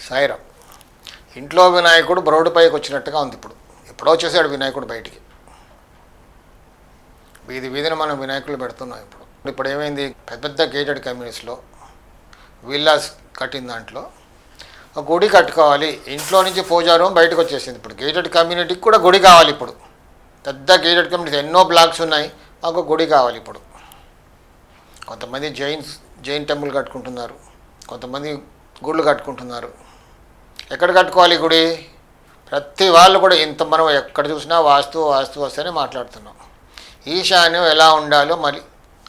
సాయిరాం. ఇంట్లో వినాయకుడు బ్రౌడ్ పైకి వచ్చినట్టుగా ఉంది. ఎప్పుడో వచ్చేసాడు వినాయకుడు బయటికి. వీధి వీధిని మనం వినాయకులు పెడుతున్నాం. ఇప్పుడు ఏమైంది, పెద్ద పెద్ద గేటెడ్ కమ్యూనిటీస్లో విల్లాస్ కట్టిన దాంట్లో ఒక గుడి కట్టుకోవాలి. ఇంట్లో నుంచి పూజా రూమ్ బయటకు వచ్చేసింది. ఇప్పుడు గేటెడ్ కమ్యూనిటీకి కూడా గుడి కావాలి. ఇప్పుడు పెద్ద గేటెడ్ కమ్యూనిటీస్ ఎన్నో బ్లాక్స్ ఉన్నాయి, మాకు గుడి కావాలి. ఇప్పుడు కొంతమంది జైన్ టెంపుల్ కట్టుకుంటున్నారు, కొంతమంది గుళ్ళు కట్టుకుంటున్నారు. ఎక్కడ కట్టుకోవాలి గుడి? ప్రతి వాళ్ళు కూడా ఇంత మనం ఎక్కడ చూసినా వాస్తు వస్తేనే మాట్లాడుతున్నాం. ఈశాన్యం ఎలా ఉండాలో మరి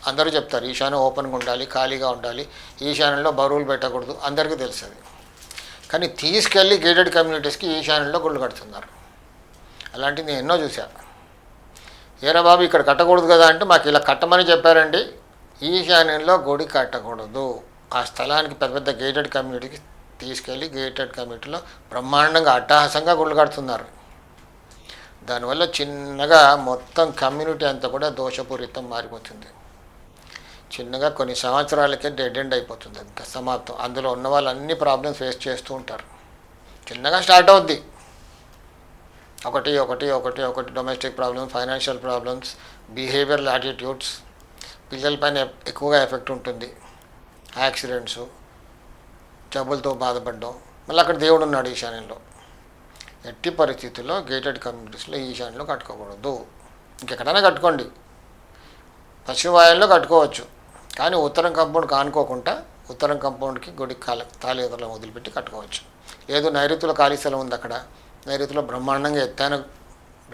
అందరూ చెప్తారు. ఈశాన్యం ఓపెన్గా ఉండాలి, ఖాళీగా ఉండాలి, ఈశాన్యంలో బరువులు పెట్టకూడదు, అందరికీ తెలుస్తుంది. కానీ తీసుకెళ్ళి గేటెడ్ కమ్యూనిటీస్కి ఈశాన్యంలో గుళ్ళు కడుతున్నారు. అలాంటివి నేను ఎన్నో చూశాను. ఏరా బాబు ఇక్కడ కట్టకూడదు కదా అంటే, మాకు ఇలా కట్టమని చెప్పారండి. ఈశాన్యంలో గుడి కట్టకూడదు. ఆ స్థలానికి పెద్ద పెద్ద గేటెడ్ కమ్యూనిటీకి తీసుకెళ్ళి గేటెడ్ కమ్యూనిటీలో బ్రహ్మాండంగా అట్టహాసంగా గుళ్ళు కడుతున్నారు. దానివల్ల చిన్నగా మొత్తం కమ్యూనిటీ అంతా కూడా దోషపూరితం మారిపోతుంది. చిన్నగా కొన్ని సంవత్సరాలకే డెడ్ ఎండ్ అయిపోతుంది, ఇంకా సమాప్తం. అందులో ఉన్న వాళ్ళు అన్ని ప్రాబ్లమ్స్ ఫేస్ చేస్తూ ఉంటారు. చిన్నగా స్టార్ట్ అవుద్ది, ఒకటి ఒకటి ఒకటి ఒకటి domestic problems, financial problems, behavioural attitudes, పిల్లలపైన ఎక్కువగా ఎఫెక్ట్ ఉంటుంది. యాక్సిడెంట్స్, జబ్బులతో బాధపడడం. మళ్ళీ అక్కడ దేవుడు ఉన్నాడు ఈశాన్యంలో. ఎట్టి పరిస్థితుల్లో గేటెడ్ కమ్యూనిటీస్లో ఈశాన్యంలో కట్టుకోకూడదు. ఇంకెక్కడైనా కట్టుకోండి, పశ్చిమ వాయుల్లో కట్టుకోవచ్చు, కానీ ఉత్తరం కంపౌండ్ కానుకోకుండా ఉత్తరం కంపౌండ్కి గుడి తాళి ఎదురులో వదిలిపెట్టి కట్టుకోవచ్చు. లేదు నైరుతిలో ఖాళీ స్థలం ఉంది, అక్కడ నైరుతిలో బ్రహ్మాండంగా ఎత్తైన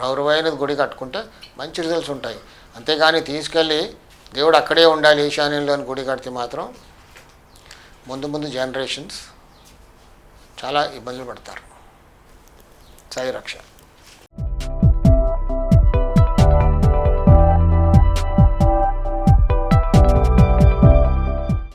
గౌరవమైన గుడి కట్టుకుంటే మంచి రిజల్ట్స్ ఉంటాయి. అంతేగాని తీసుకెళ్ళి దేవుడు అక్కడే ఉండాలి ఈశాన్యంలోని గుడి కడితే మాత్రం ముందు జనరేషన్స్ చాలా ఇబ్బందులు పడతారు. సాయి రక్ష.